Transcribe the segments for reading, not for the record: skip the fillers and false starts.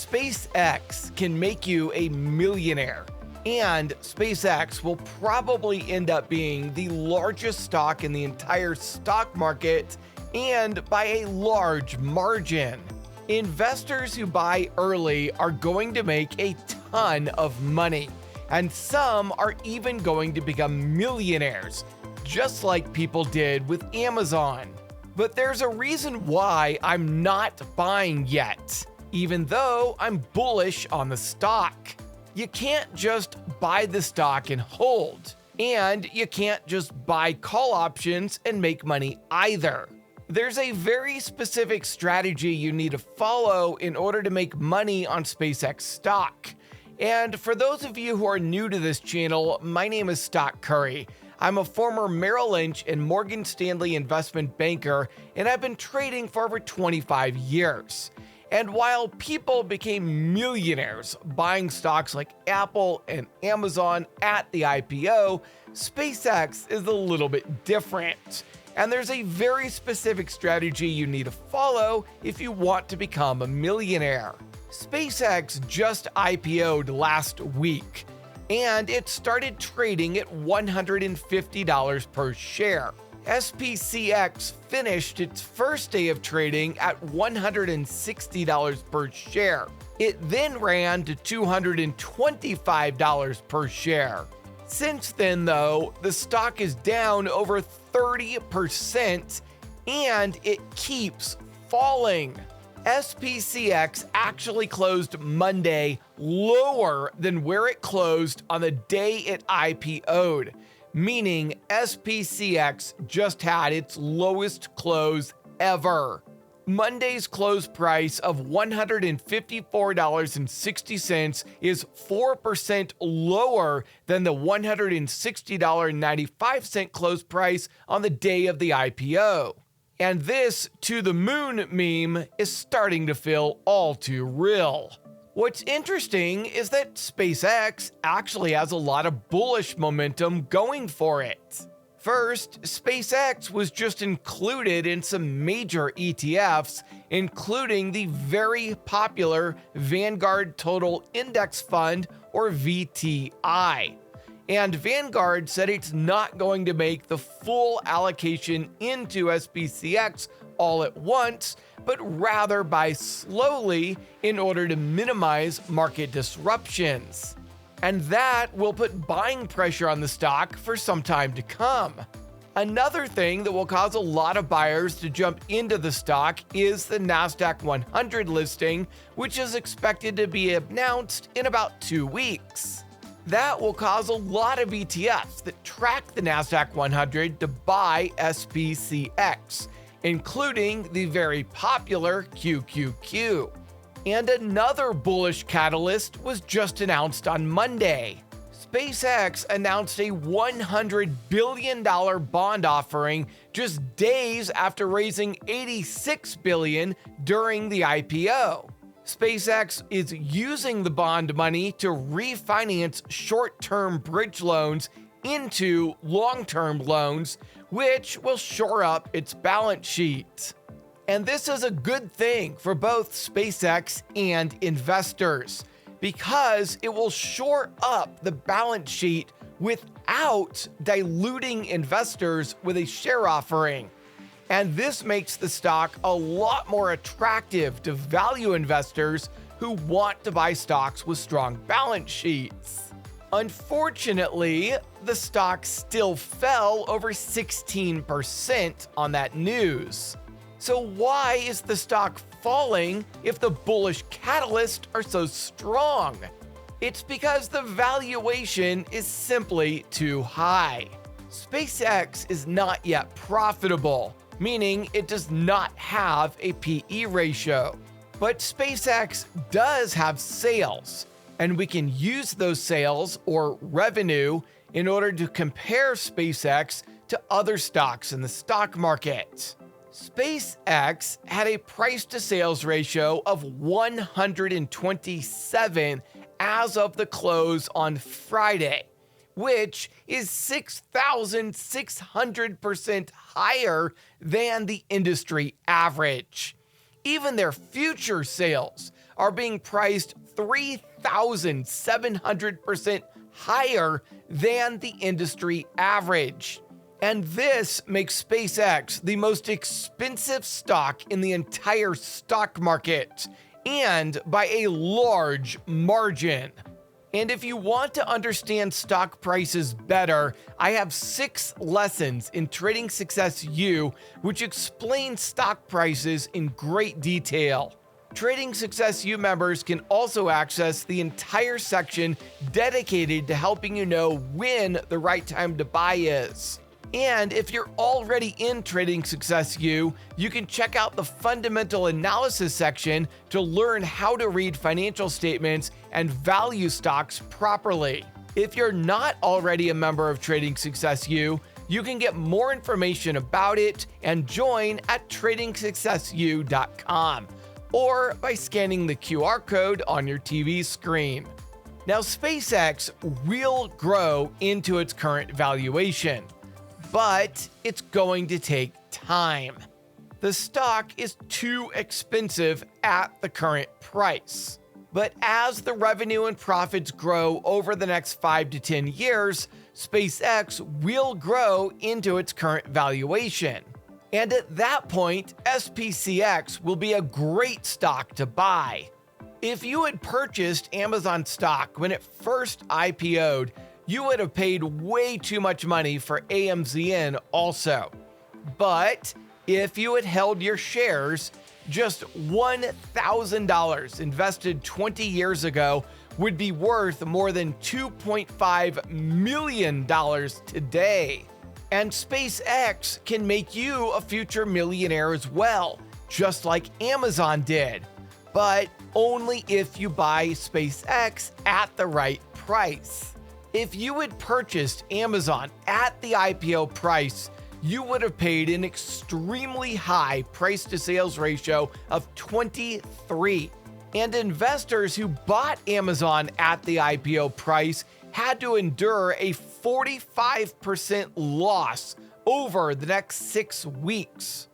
SpaceX can make you a millionaire, and SpaceX will probably end up being the largest stock in the entire stock market, and by a large margin. Investors who buy early are going to make a ton of money, and some are even going to become millionaires, just like people did with Amazon. But there's a reason why I'm not buying yet, even though I'm bullish on the stock. You can't just buy the stock and hold, and you can't just buy call options and make money either. There's a very specific strategy you need to follow in order to make money on SpaceX stock. And for those of you who are new to this channel, my name is Stock Curry. I'm a former Merrill Lynch and Morgan Stanley investment banker, and I've been trading for over 25 years. And while people became millionaires buying stocks like Apple and Amazon at the IPO, SpaceX is a little bit different. And there's a very specific strategy you need to follow if you want to become a millionaire. SpaceX just IPO'd last week, and it started trading at $150 per share. SPCX finished its first day of trading at $160 per share. It then ran to $225 per share. Since then, though, the stock is down over 30%, and it keeps falling. SPCX actually closed Monday lower than where it closed on the day it IPO'd, meaning SPCX just had its lowest close ever. Monday's close price of $154.60 is 4% lower than the $160.95 close price on the day of the IPO. And this to the moon meme is starting to feel all too real. What's interesting is that SpaceX actually has a lot of bullish momentum going for it. First, SpaceX was just included in some major ETFs, including the very popular Vanguard Total Index Fund, or VTI. And Vanguard said it's not going to make the full allocation into SPCX all at once, but rather buy slowly in order to minimize market disruptions. And that will put buying pressure on the stock for some time to come. Another thing that will cause a lot of buyers to jump into the stock is the Nasdaq 100 listing, which is expected to be announced in about 2 weeks. That will cause a lot of ETFs that track the Nasdaq 100 to buy SPCX, including the very popular QQQ. And another bullish catalyst was just announced on Monday. SpaceX announced a $100 billion bond offering just days after raising $86 billion during the IPO. SpaceX is using the bond money to refinance short-term bridge loans into long-term loans, which will shore up its balance sheet. And this is a good thing for both SpaceX and investors, because it will shore up the balance sheet without diluting investors with a share offering. And this makes the stock a lot more attractive to value investors who want to buy stocks with strong balance sheets. Unfortunately, the stock still fell over 16% on that news. So why is the stock falling if the bullish catalysts are so strong? It's because the valuation is simply too high. SpaceX is not yet profitable, meaning it does not have a PE ratio. But SpaceX does have sales, and we can use those sales or revenue in order to compare SpaceX to other stocks in the stock market. SpaceX had a price to sales ratio of 127 as of the close on Friday, which is 6,600% higher than the industry average. Even their future sales are being priced 3,700% higher than the industry average. And this makes SpaceX the most expensive stock in the entire stock market, and by a large margin. And if you want to understand stock prices better, I have 6 lessons in Trading Success U which explain stock prices in great detail. Trading Success U members can also access the entire section dedicated to helping you know when the right time to buy is. And if you're already in Trading Success U, you can check out the fundamental analysis section to learn how to read financial statements and value stocks properly. If you're not already a member of Trading Success U, you can get more information about it and join at tradingsuccessu.com or by scanning the QR code on your TV screen. Now, SpaceX will grow into its current valuation, but it's going to take time. The stock is too expensive at the current price. But as the revenue and profits grow over the next 5 to 10 years, SpaceX will grow into its current valuation. And at that point, SPCX will be a great stock to buy. If you had purchased Amazon stock when it first IPO'd, you would have paid way too much money for AMZN also. But if you had held your shares, just $1,000 invested 20 years ago would be worth more than $2.5 million today. And SpaceX can make you a future millionaire as well, just like Amazon did, but only if you buy SpaceX at the right price. If you had purchased Amazon at the IPO price, you would have paid an extremely high price-to-sales ratio of 23. And investors who bought Amazon at the IPO price had to endure a 45% loss over the next 6 weeks.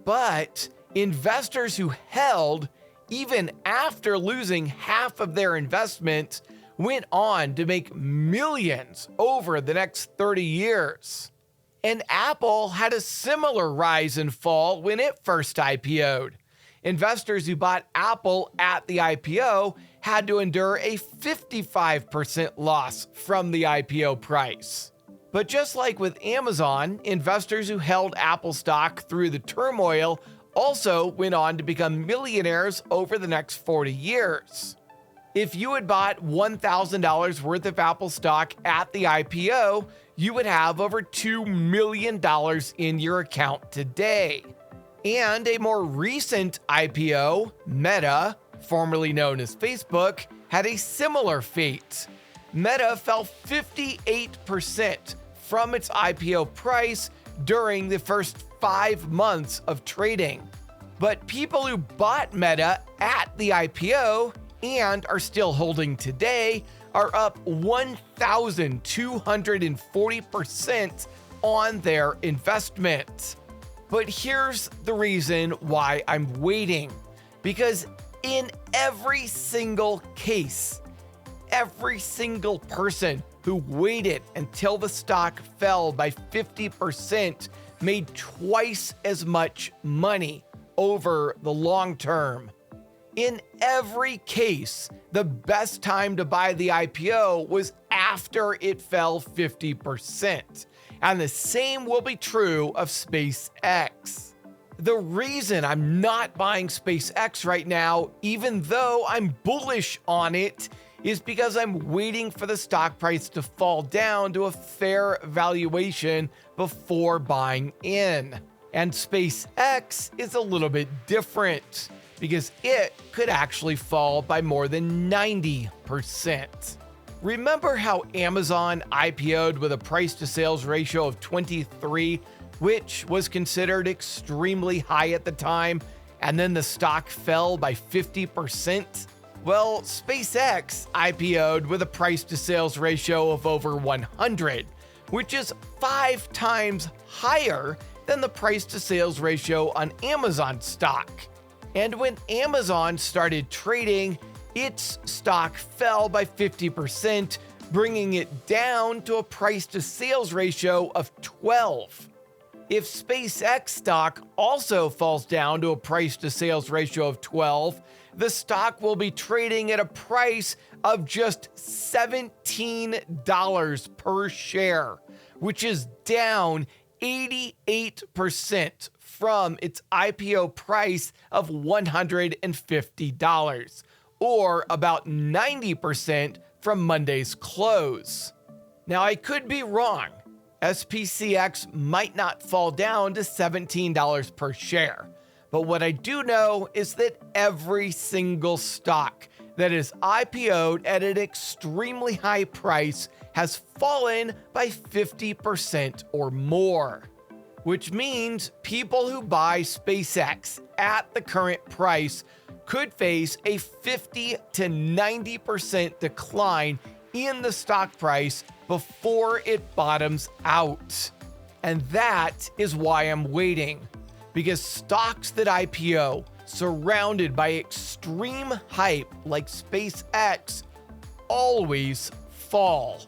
But investors who held, even after losing half of their investment, went on to make millions over the next 30 years. And Apple had a similar rise and fall when it first IPO'd. Investors who bought Apple at the IPO had to endure a 55% loss from the IPO price. But just like with Amazon, investors who held Apple stock through the turmoil also went on to become millionaires over the next 40 years. If you had bought $1,000 worth of Apple stock at the IPO, you would have over $2 million in your account today. And a more recent IPO, Meta, formerly known as Facebook, had a similar fate. Meta fell 58% from its IPO price during the first 5 months of trading. But people who bought Meta at the IPO and are still holding today are up 1,240% on their investment. But here's the reason why I'm waiting. Because in every single case, every single person who waited until the stock fell by 50% made twice as much money over the long term. In every case, the best time to buy the IPO was after it fell 50%. And the same will be true of SpaceX. The reason I'm not buying SpaceX right now, even though I'm bullish on it, is because I'm waiting for the stock price to fall down to a fair valuation before buying in. And SpaceX is a little bit different, because it could actually fall by more than 90%. Remember how Amazon IPO'd with a price-to-sales ratio of 23, which was considered extremely high at the time, and then the stock fell by 50%? Well, SpaceX IPO'd with a price-to-sales ratio of over 100, which is 5 times higher than the price-to-sales ratio on Amazon stock. And when Amazon started trading, its stock fell by 50%, bringing it down to a price-to-sales ratio of 12. If SpaceX stock also falls down to a price-to-sales ratio of 12, the stock will be trading at a price of just $17 per share, which is down 88% from its IPO price of $150, or about 90% from Monday's close. Now, I could be wrong. SPCX might not fall down to $17 per share. But what I do know is that every single stock that is IPO'd at an extremely high price has fallen by 50% or more. Which means people who buy SpaceX at the current price could face a 50 to 90% decline in the stock price before it bottoms out. And that is why I'm waiting, because stocks that IPO surrounded by extreme hype like SpaceX always fall.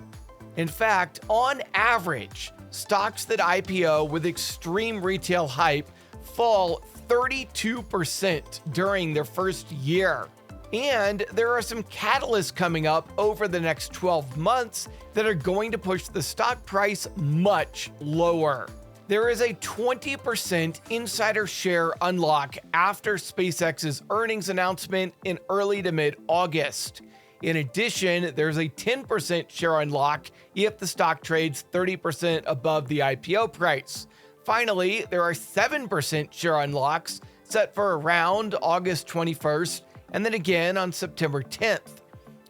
In fact, on average, stocks that IPO with extreme retail hype fall 32% during their first year. And there are some catalysts coming up over the next 12 months that are going to push the stock price much lower. There is a 20% insider share unlock after SpaceX's earnings announcement in early to mid-August. In addition, there's a 10% share unlock if the stock trades 30% above the IPO price. Finally, there are 7% share unlocks set for around August 21st and then again on September 10th.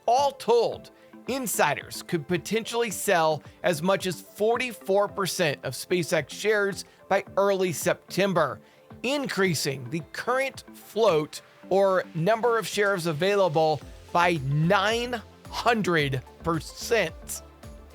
All told, insiders could potentially sell as much as 44% of SpaceX shares by early September, increasing the current float or number of shares available by 900%.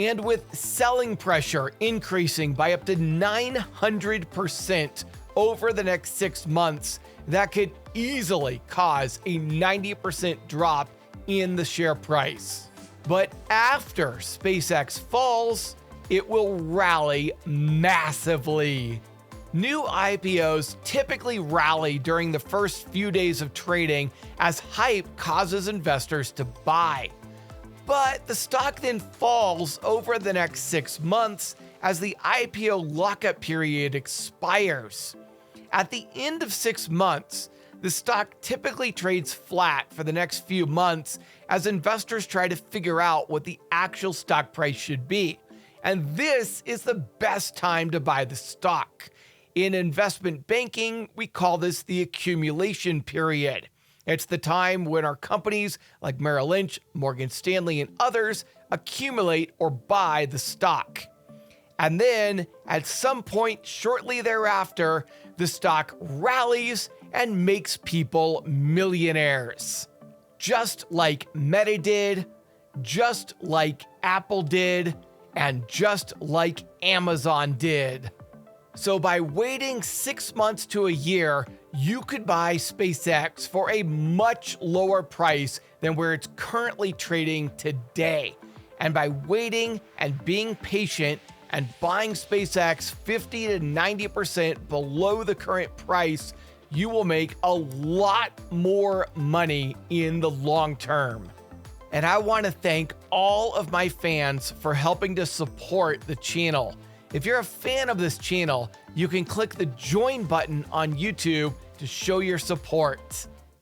And with selling pressure increasing by up to 900% over the next 6 months, that could easily cause a 90% drop in the share price. But after SpaceX falls, it will rally massively. New IPOs typically rally during the first few days of trading as hype causes investors to buy. But the stock then falls over the next 6 months as the IPO lockup period expires. At the end of 6 months, the stock typically trades flat for the next few months as investors try to figure out what the actual stock price should be. And this is the best time to buy the stock. In investment banking, we call this the accumulation period. It's the time when our companies like Merrill Lynch, Morgan Stanley, and others accumulate or buy the stock. And then, at some point shortly thereafter, the stock rallies and makes people millionaires. Just like Meta did, just like Apple did, and just like Amazon did. So by waiting 6 months to a year, you could buy SpaceX for a much lower price than where it's currently trading today. And by waiting and being patient and buying SpaceX 50 to 90% below the current price, you will make a lot more money in the long term. And I want to thank all of my fans for helping to support the channel. If you're a fan of this channel, you can click the join button on YouTube to show your support.